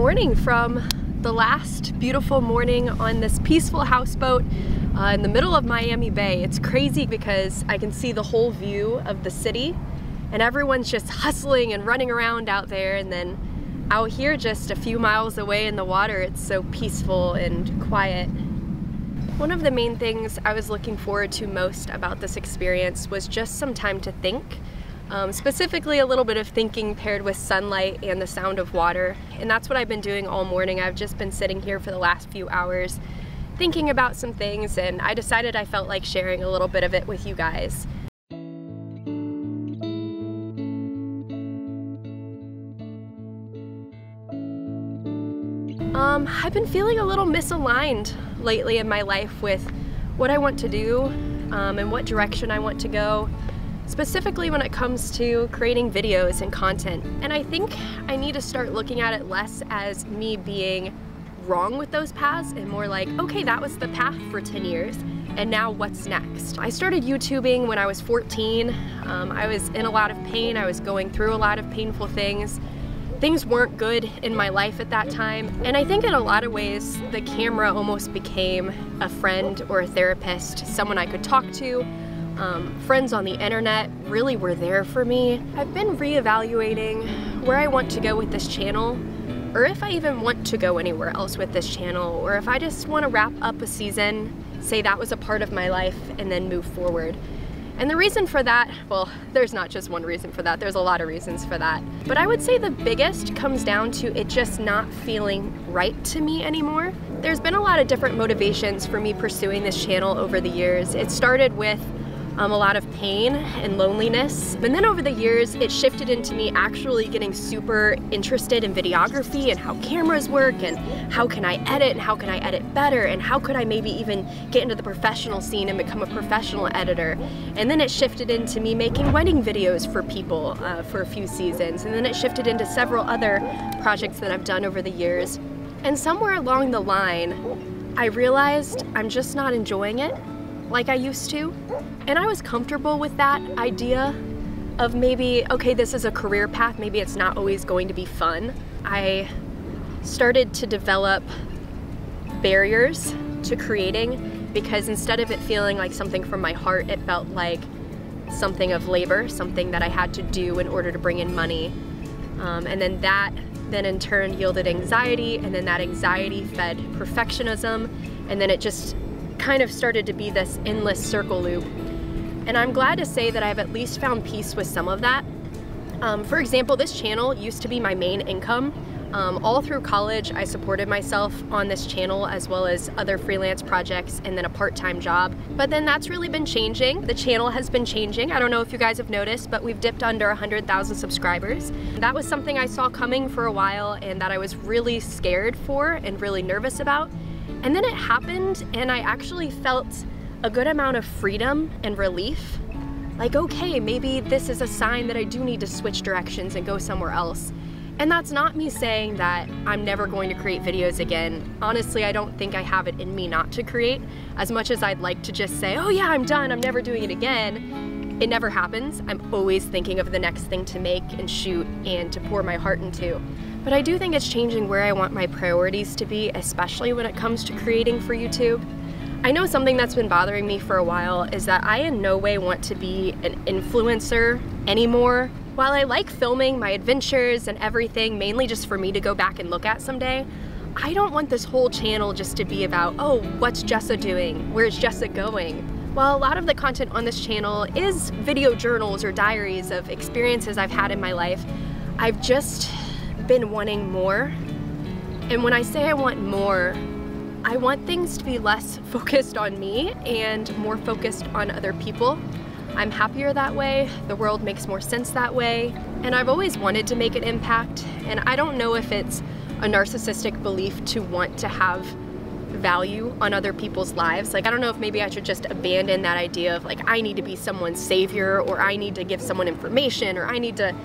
morning from the last beautiful morning on this peaceful houseboat in the middle of Miami Bay. It's crazy because I can see the whole view of the city and everyone's just hustling and running around out there, and then out here just a few miles away in the water, it's so peaceful and quiet. One of the main things I was looking forward to most about this experience was just some time to think. Specifically a little bit of thinking paired with sunlight and the sound of water. And that's what I've been doing all morning. I've just been sitting here for the last few hours thinking about some things, and I decided I felt like sharing a little bit of it with you guys. I've been feeling a little misaligned lately in my life with what I want to do and what direction I want to go. Specifically when it comes to creating videos and content. And I think I need to start looking at it less as me being wrong with those paths and more like, okay, that was the path for 10 years and now what's next? I started YouTubing when I was 14. I was in a lot of pain. I was going through a lot of painful things. Things weren't good in my life at that time. And I think in a lot of ways, the camera almost became a friend or a therapist, someone I could talk to. Friends on the internet really were there for me. I've been reevaluating where I want to go with this channel, or if I even want to go anywhere else with this channel, or if I just want to wrap up a season, say that was a part of my life, and then move forward. And the reason for that, well, there's not just one reason for that, there's a lot of reasons for that. But I would say the biggest comes down to it just not feeling right to me anymore. There's been a lot of different motivations for me pursuing this channel over the years. It started with a lot of pain and loneliness. And then over the years, it shifted into me actually getting super interested in videography and how cameras work and how can I edit and how can I edit better and how could I maybe even get into the professional scene and become a professional editor. And then it shifted into me making wedding videos for people for a few seasons. And then it shifted into several other projects that I've done over the years. And somewhere along the line, I realized I'm just not enjoying it like I used to. And I was comfortable with that idea of maybe, okay, this is a career path, maybe it's not always going to be fun. I started to develop barriers to creating because instead of it feeling like something from my heart, it felt like something of labor, something that I had to do in order to bring in money. And then that in turn yielded anxiety, and then that anxiety fed perfectionism, and then it just kind of started to be this endless circle loop. And I'm glad to say that I've at least found peace with some of that. For example, this channel used to be my main income. All through college, I supported myself on this channel as well as other freelance projects and then a part-time job. But then that's really been changing. The channel has been changing. I don't know if you guys have noticed, but we've dipped under 100,000 subscribers. That was something I saw coming for a while and that I was really scared for and really nervous about. And then it happened and I actually felt a good amount of freedom and relief. Like, okay, maybe this is a sign that I do need to switch directions and go somewhere else. And that's not me saying that I'm never going to create videos again. Honestly, I don't think I have it in me not to create. As much as I'd like to just say, oh yeah, I'm done, I'm never doing it again, it never happens. I'm always thinking of the next thing to make and shoot and to pour my heart into. But I do think it's changing where I want my priorities to be, especially when it comes to creating for YouTube. I know something that's been bothering me for a while is that I in no way want to be an influencer anymore. While I like filming my adventures and everything, mainly just for me to go back and look at someday, I don't want this whole channel just to be about, oh, what's Jessa doing? Where's Jessa going? While a lot of the content on this channel is video journals or diaries of experiences I've had in my life, I've just been wanting more. And when I say I want more, I want things to be less focused on me and more focused on other people. I'm happier that way, the world makes more sense that way, and I've always wanted to make an impact, and I don't know if it's a narcissistic belief to want to have value on other people's lives. Like, I don't know if maybe I should just abandon that idea of like, I need to be someone's savior, or I need to give someone information, or I need to...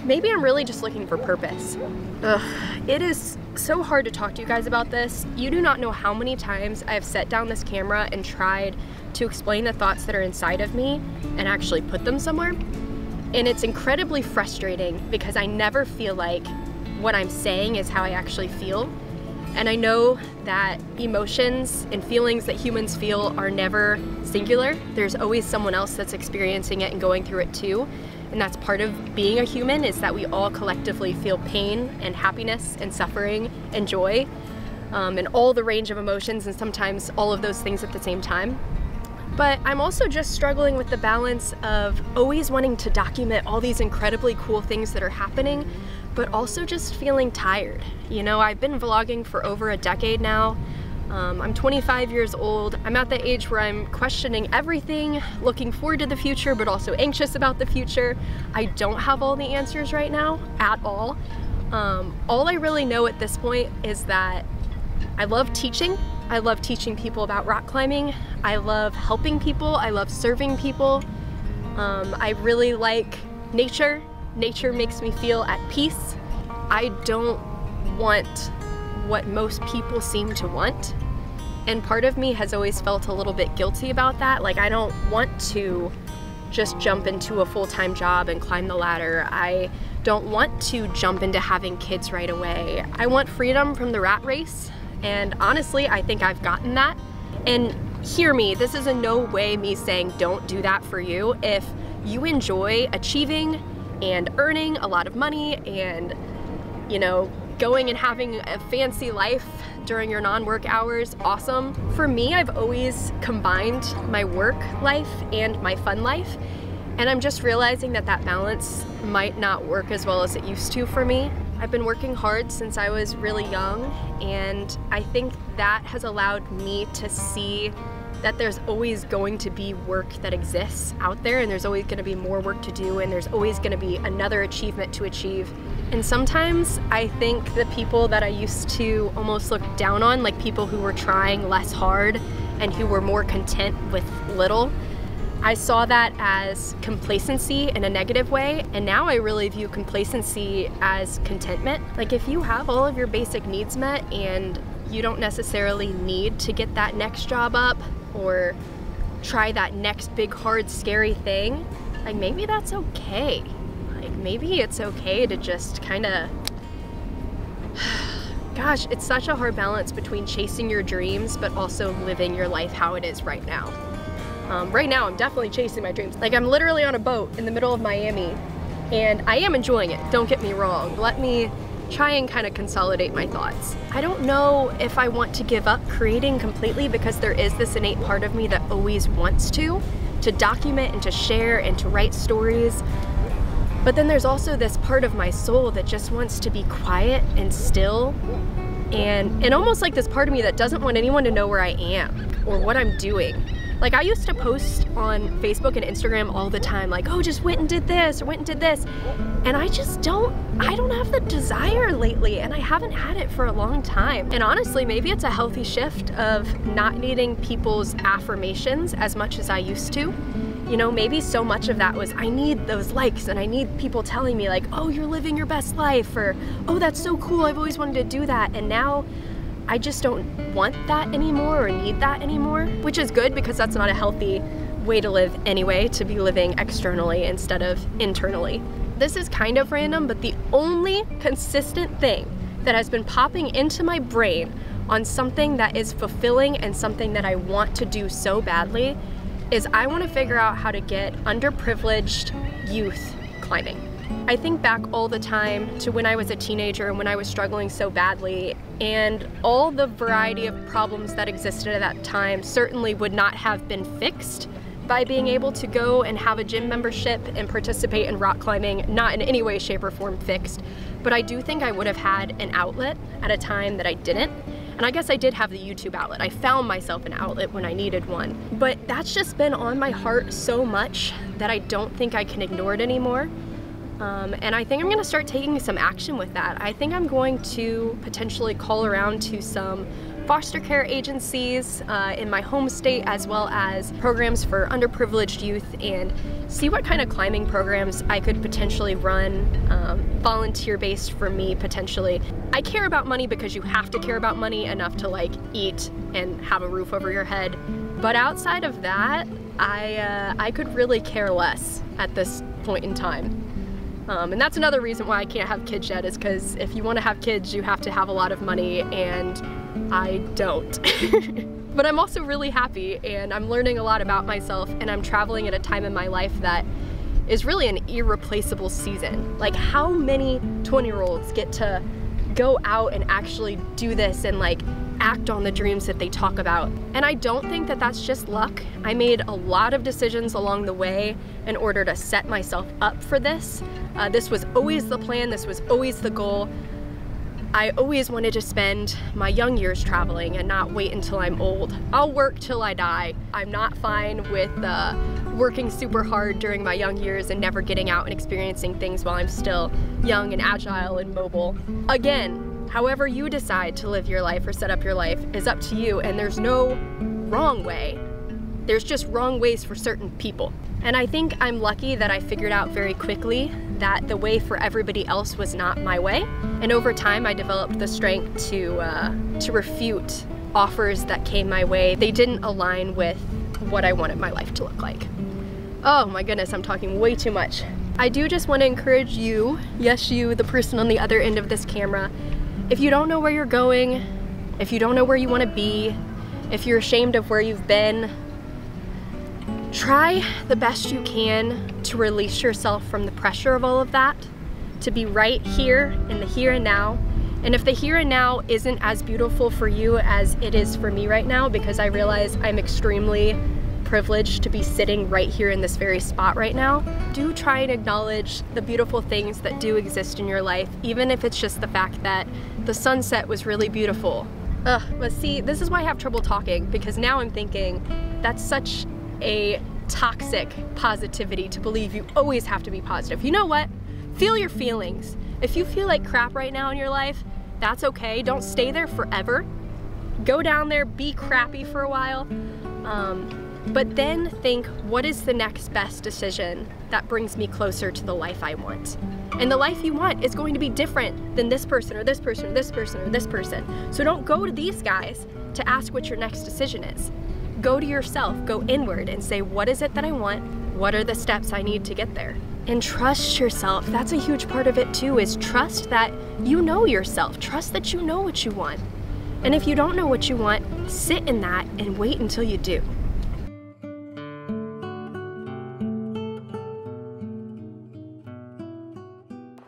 Maybe I'm really just looking for purpose. It is so hard to talk to you guys about this. You do not know how many times I've set down this camera and tried to explain the thoughts that are inside of me and actually put them somewhere. And it's incredibly frustrating because I never feel like what I'm saying is how I actually feel. And I know that emotions and feelings that humans feel are never singular. There's always someone else that's experiencing it and going through it too. And that's part of being a human, is that we all collectively feel pain and happiness and suffering and joy, and all the range of emotions, and sometimes all of those things at the same time. But I'm also just struggling with the balance of always wanting to document all these incredibly cool things that are happening, but also just feeling tired. You know, I've been vlogging for over a decade now. I'm 25 years old. I'm at the age where I'm questioning everything, looking forward to the future, but also anxious about the future. I don't have all the answers right now, at all. All I really know at this point is that I love teaching. I love teaching people about rock climbing. I love helping people. I love serving people. I really like nature. Nature makes me feel at peace. I don't want what most people seem to want. And part of me has always felt a little bit guilty about that. Like, I don't want to just jump into a full-time job and climb the ladder. I don't want to jump into having kids right away. I want freedom from the rat race. And honestly, I think I've gotten that. And hear me, this is in no way me saying don't do that for you. If you enjoy achieving and earning a lot of money and, you know, going and having a fancy life during your non-work hours, awesome. For me, I've always combined my work life and my fun life, and I'm just realizing that that balance might not work as well as it used to for me. I've been working hard since I was really young, and I think that has allowed me to see that there's always going to be work that exists out there, and there's always going to be more work to do, and there's always going to be another achievement to achieve. And sometimes I think the people that I used to almost look down on, like people who were trying less hard and who were more content with little, I saw that as complacency in a negative way, and now I really view complacency as contentment. Like, if you have all of your basic needs met and you don't necessarily need to get that next job up or try that next big, hard, scary thing, like, maybe that's okay. Like, maybe it's okay to just kind of, gosh, it's such a hard balance between chasing your dreams but also living your life how it is right now. Right now, I'm definitely chasing my dreams. Like, I'm literally on a boat in the middle of Miami, and I am enjoying it, don't get me wrong. Let me try and kind of consolidate my thoughts. I don't know if I want to give up creating completely, because there is this innate part of me that always wants to document and to share and to write stories. But then there's also this part of my soul that just wants to be quiet and still, and almost like this part of me that doesn't want anyone to know where I am or what I'm doing. Like, I used to post on Facebook and Instagram all the time, like, oh, just went and did this, or went and did this. And I don't have the desire lately, and I haven't had it for a long time. And honestly, maybe it's a healthy shift of not needing people's affirmations as much as I used to. You know, maybe so much of that was, I need those likes, and I need people telling me like, oh, you're living your best life, or, oh, that's so cool, I've always wanted to do that. And now I just don't want that anymore or need that anymore, which is good, because that's not a healthy way to live anyway, to be living externally instead of internally. This is kind of random, but the only consistent thing that has been popping into my brain on something that is fulfilling and something that I want to do so badly is I want to figure out how to get underprivileged youth climbing. I think back all the time to when I was a teenager and when I was struggling so badly, and all the variety of problems that existed at that time certainly would not have been fixed by being able to go and have a gym membership and participate in rock climbing, not in any way, shape, or form fixed. But I do think I would have had an outlet at a time that I didn't. And I guess I did have the YouTube outlet. I found myself an outlet when I needed one. But that's just been on my heart so much that I don't think I can ignore it anymore. And I think I'm gonna start taking some action with that. I think I'm going to potentially call around to some foster care agencies in my home state, as well as programs for underprivileged youth, and see what kind of climbing programs I could potentially run, volunteer-based for me potentially. I care about money because you have to care about money enough to like eat and have a roof over your head. But outside of that, I could really care less at this point in time. And that's another reason why I can't have kids yet, is because if you want to have kids, you have to have a lot of money, and I don't. But I'm also really happy, and I'm learning a lot about myself, and I'm traveling at a time in my life that is really an irreplaceable season. Like, how many 20-year-olds get to go out and actually do this and like act on the dreams that they talk about? And I don't think that that's just luck. I made a lot of decisions along the way in order to set myself up for this. This was always the plan, this was always the goal. I always wanted to spend my young years traveling and not wait until I'm old. I'll work till I die. I'm not fine with working super hard during my young years and never getting out and experiencing things while I'm still young and agile and mobile. Again, however you decide to live your life or set up your life is up to you, and there's no wrong way. There's just wrong ways for certain people. And I think I'm lucky that I figured out very quickly that the way for everybody else was not my way. And over time, I developed the strength to refute offers that came my way. They didn't align with what I wanted my life to look like. Oh my goodness, I'm talking way too much. I do just want to encourage you, yes you, the person on the other end of this camera, if you don't know where you're going, if you don't know where you want to be, if you're ashamed of where you've been, try the best you can to release yourself from the pressure of all of that, to be right here in the here and now. And if the here and now isn't as beautiful for you as it is for me right now, because I realize I'm extremely privileged to be sitting right here in this very spot right now, do try and acknowledge the beautiful things that do exist in your life, even if it's just the fact that the sunset was really beautiful. But see, this is why I have trouble talking, because now I'm thinking that's such a toxic positivity to believe you always have to be positive. You know what? Feel your feelings. If you feel like crap right now in your life, that's okay. Don't stay there forever. Go down there, be crappy for a while, but then think, what is the next best decision that brings me closer to the life I want? And the life you want is going to be different than this person or this person or this person or this person. So don't go to these guys to ask what your next decision is. Go to yourself, go inward and say, what is it that I want? What are the steps I need to get there? And trust yourself. That's a huge part of it too, is trust that you know yourself. Trust that you know what you want. And if you don't know what you want, sit in that and wait until you do.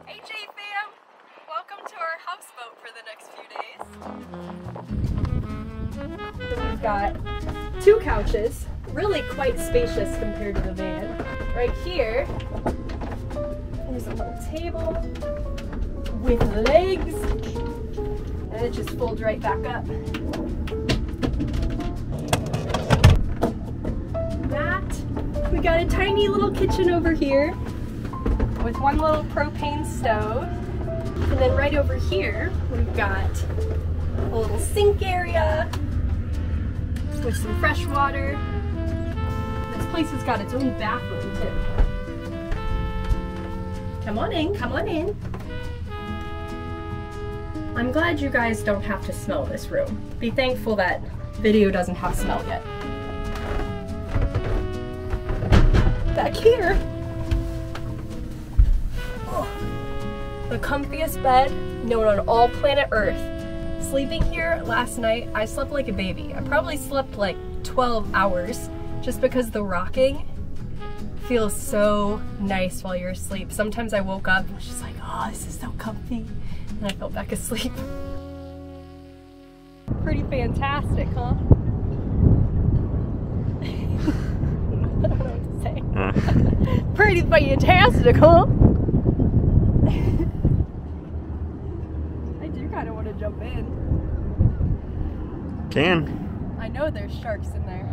Hey J fam! Welcome to our houseboat for the next few days. So we've got 2 couches, really quite spacious compared to the van. Right here, there's a little table with legs, and it just folds right back up. That, we got a tiny little kitchen over here with one little propane stove. And then right over here, we've got a little sink area with some fresh water. This place has got its own bathroom too. Come on in, come on in. I'm glad you guys don't have to smell this room. Be thankful that video doesn't have smell yet. Back here, oh, the comfiest bed known on all planet Earth. Sleeping here last night, I slept like a baby. I probably slept like 12 hours just because the rocking feels so nice while you're asleep. Sometimes I woke up and was just like, oh, this is so comfy, and I fell back asleep. Pretty fantastic, huh? I don't know what to say. Pretty fantastic, huh? I do kind of want to jump in. Can. I know there's sharks in there.